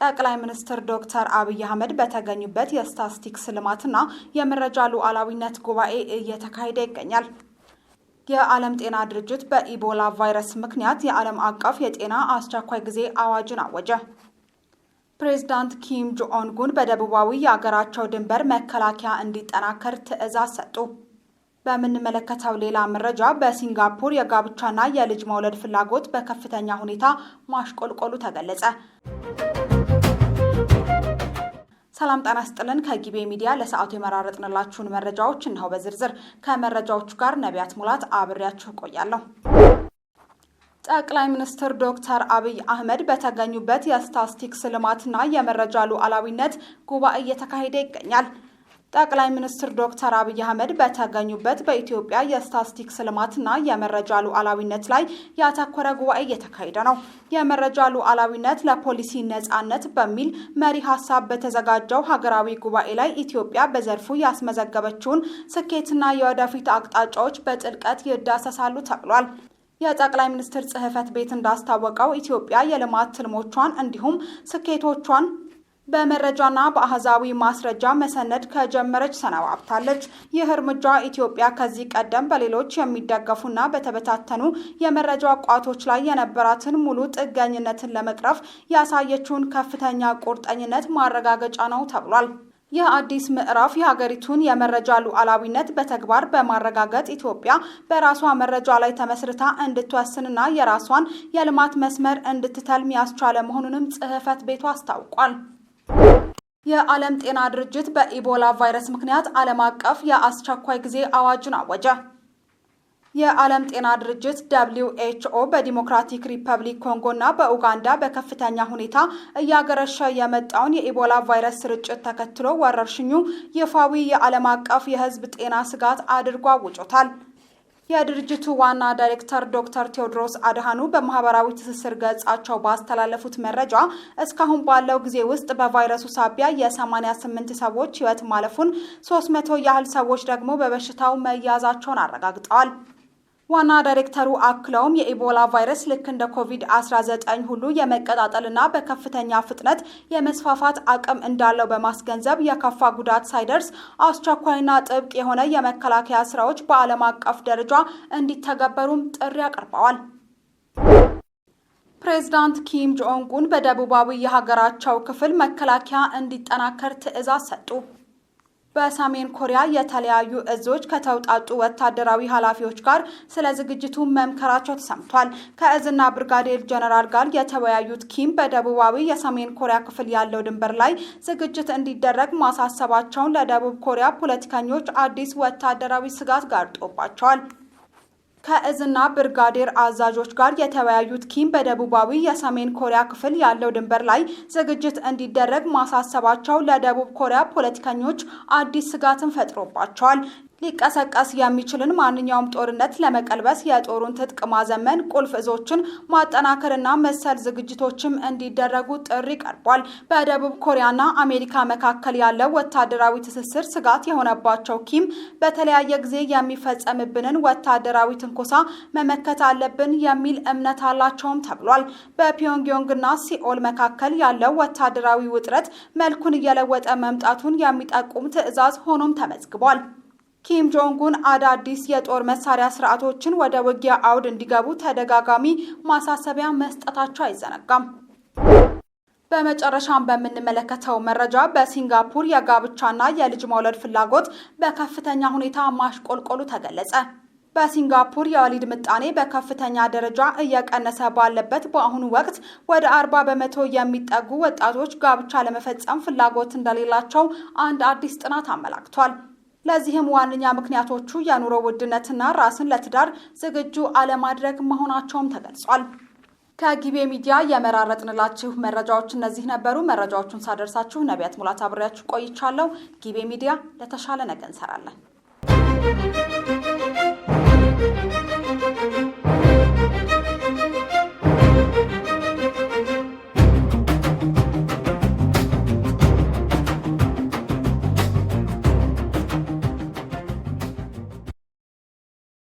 ጠቅላይ ሚኒስትር ዶክተር አብይ አህመድ በተገኙበት የስታቲስቲክስ ልማትና የመረጃ ሉዓላዊነት ጉባኤ እየተካሄደ ይገኛል። የዓለም ጤና ድርጅት በኢቦላ ቫይረስ ምክንያት የዓለም አቀፍ የጤና አስቸኳይ ጊዜ አዋጅን አወጀ። ፕሬዝዳንት ኪም ጆንግ ኡን በደቡባዊ የአገራቸው ድንበር መከላከያ እንዲጠናከር ትዕዛዝ ሰጡ። በምንመለከተው ሌላ መረጃ በሲንጋፖር የጋብቻና የልጅ መውለድ ፍላጎት በከፍተኛ ሁኔታ ማሽቆልቆሉ ተገለጸ። ሰላም ጤና ይስጥልን። ከጊቤ ሚዲያ ለሰዓቱ የመራረጥንላችሁን መረጃዎች እነሆ በዝርዝር። ከመረጃዎቹ ጋር ነቢያት ሙላት አብሬያችሁ ቆያለሁ። ጠቅላይ ሚኒስትር ዶክተር አብይ አህመድ በተገኙበት የስታቲስቲክስ ልማትና የመረጃ ሉዓላዊነት ጉባኤ እየተካሄደ ይገኛል። ጠቅላይ ሚኒስትር ዶክተር አብይ አህመድ በተገኙበት በኢትዮጵያ የስታቲስቲክስ ልማትና የመረጃ ሉዓላዊነት ላይ ያተኮረ ጉባኤ እየተካሄደ ነው። የመረጃ ሉዓላዊነት ለፖሊሲ ነጻነት በሚል መሪ ሀሳብ በተዘጋጀው ሀገራዊ ጉባኤ ላይ ኢትዮጵያ በዘርፉ ያስመዘገበችውን ስኬትና የወደፊት አቅጣጫዎች በጥልቀት ይዳሰሳሉ ተብሏል። የጠቅላይ ሚኒስትር ጽሕፈት ቤት እንዳስታወቀው ኢትዮጵያ የልማት ትልሞቿን እንዲሁም ስኬቶቿን በመረጃና በአሃዛዊ ማስረጃ መሰነድ ከጀመረች ሰነባብታለች። ይህ እርምጃ ኢትዮጵያ ከዚህ ቀደም በሌሎች የሚደገፉና በተበታተኑ የመረጃ ቋቶች ላይ የነበራትን ሙሉ ጥገኝነትን ለመቅረፍ ያሳየችውን ከፍተኛ ቁርጠኝነት ማረጋገጫ ነው ተብሏል። ይህ አዲስ ምዕራፍ የሀገሪቱን የመረጃ ሉዓላዊነት በተግባር በማረጋገጥ ኢትዮጵያ በራሷ መረጃ ላይ ተመስርታ እንድትወስንና የራሷን የልማት መስመር እንድትተልም ያስቻለ መሆኑንም ጽሕፈት ቤቱ አስታውቋል። የዓለም ጤና ድርጅት በኢቦላ ቫይረስ ምክንያት ዓለም አቀፍ የአስቸኳይ ጊዜ አዋጅን አወጀ። የዓለም ጤና ድርጅት WHO በዲሞክራቲክ ሪፐብሊክ ኮንጎና በኡጋንዳ በከፍተኛ ሁኔታ እያገረሸ የመጣውን የኢቦላ ቫይረስ ስርጭት ተከትሎ ወረርሽኙ ይፋዊ የዓለም አቀፍ የሕዝብ ጤና ስጋት አድርጎ አውጆታል። የድርጅቱ ዋና ዳይሬክተር ዶክተር ቴዎድሮስ አድሃኑ በማህበራዊ ትስስር ገጻቸው ባስተላለፉት መረጃ እስካሁን ባለው ጊዜ ውስጥ በቫይረሱ ሳቢያ የ88 ሰዎች ሕይወት ማለፉን 300 ያህል ሰዎች ደግሞ በበሽታው መያዛቸውን አረጋግጠዋል። ዋና ዳይሬክተሩ አክለውም የኢቦላ ቫይረስ ልክ እንደ ኮቪድ-19 ሁሉ የመቀጣጠልና በከፍተኛ ፍጥነት የመስፋፋት አቅም እንዳለው በማስገንዘብ የከፋ ጉዳት ሳይደርስ አስቸኳይና ጥብቅ የሆነ የመከላከያ ስራዎች በዓለም አቀፍ ደረጃ እንዲተገበሩም ጥሪ አቅርበዋል። ፕሬዝዳንት ኪም ጆንግ ኡን በደቡባዊ የሀገራቸው ክፍል መከላከያ እንዲጠናከር ትዕዛዝ ሰጡ። በሰሜን ኮሪያ የተለያዩ እዞች ከተውጣጡ ወታደራዊ ኃላፊዎች ጋር ስለ ዝግጅቱ መምከራቸው ተሰምቷል። ከእዝና ብርጋዴር ጀነራል ጋር የተወያዩት ኪም በደቡባዊ የሰሜን ኮሪያ ክፍል ያለው ድንበር ላይ ዝግጅት እንዲደረግ ማሳሰባቸውን ለደቡብ ኮሪያ ፖለቲከኞች አዲስ ወታደራዊ ስጋት ጋርጦባቸዋል። ከእዝና ብርጋዴር አዛዦች ጋር የተወያዩት ኪም በደቡባዊ የሰሜን ኮሪያ ክፍል ያለው ድንበር ላይ ዝግጅት እንዲደረግ ማሳሰባቸው ለደቡብ ኮሪያ ፖለቲከኞች አዲስ ስጋትን ፈጥሮባቸዋል። ሊቀሰቀስ የሚችልን ማንኛውም ጦርነት ለመቀልበስ የጦሩን ትጥቅ ማዘመን፣ ቁልፍ እዞችን ማጠናከርና መሰል ዝግጅቶችም እንዲደረጉ ጥሪ ቀርቧል። በደቡብ ኮሪያና አሜሪካ መካከል ያለው ወታደራዊ ትስስር ስጋት የሆነባቸው ኪም በተለያየ ጊዜ የሚፈጸምብንን ወታደራዊ ትንኮሳ መመከት አለብን የሚል እምነት አላቸውም ተብሏል። በፒዮንግዮንግና ሲኦል መካከል ያለው ወታደራዊ ውጥረት መልኩን እየለወጠ መምጣቱን የሚጠቁም ትዕዛዝ ሆኖም ተመዝግቧል። ኪም ጆንግ ኡን አዳዲስ የጦር መሳሪያ ስርዓቶችን ወደ ውጊያ አውድ እንዲገቡ ተደጋጋሚ ማሳሰቢያ መስጠታቸው አይዘነጋም። በመጨረሻም በምንመለከተው መረጃ በሲንጋፖር የጋብቻና የልጅ መውለድ ፍላጎት በከፍተኛ ሁኔታ ማሽቆልቆሉ ተገለጸ። በሲንጋፖር የወሊድ ምጣኔ በከፍተኛ ደረጃ እየቀነሰ ባለበት በአሁኑ ወቅት ወደ 40% የሚጠጉ ወጣቶች ጋብቻ ለመፈጸም ፍላጎት እንደሌላቸው አንድ አዲስ ጥናት አመላክቷል። ለዚህም ዋነኛ ምክንያቶቹ የኑሮ ውድነትና ራስን ለትዳር ዝግጁ አለማድረግ መሆናቸውም ተገልጿል። ከጊቤ ሚዲያ የመራረጥንላችሁ መረጃዎች እነዚህ ነበሩ። መረጃዎቹን ሳደርሳችሁ ነቢያት ሙላት አብሬያችሁ ቆይቻለሁ። ጊቤ ሚዲያ ለተሻለ ነገ እንሰራለን።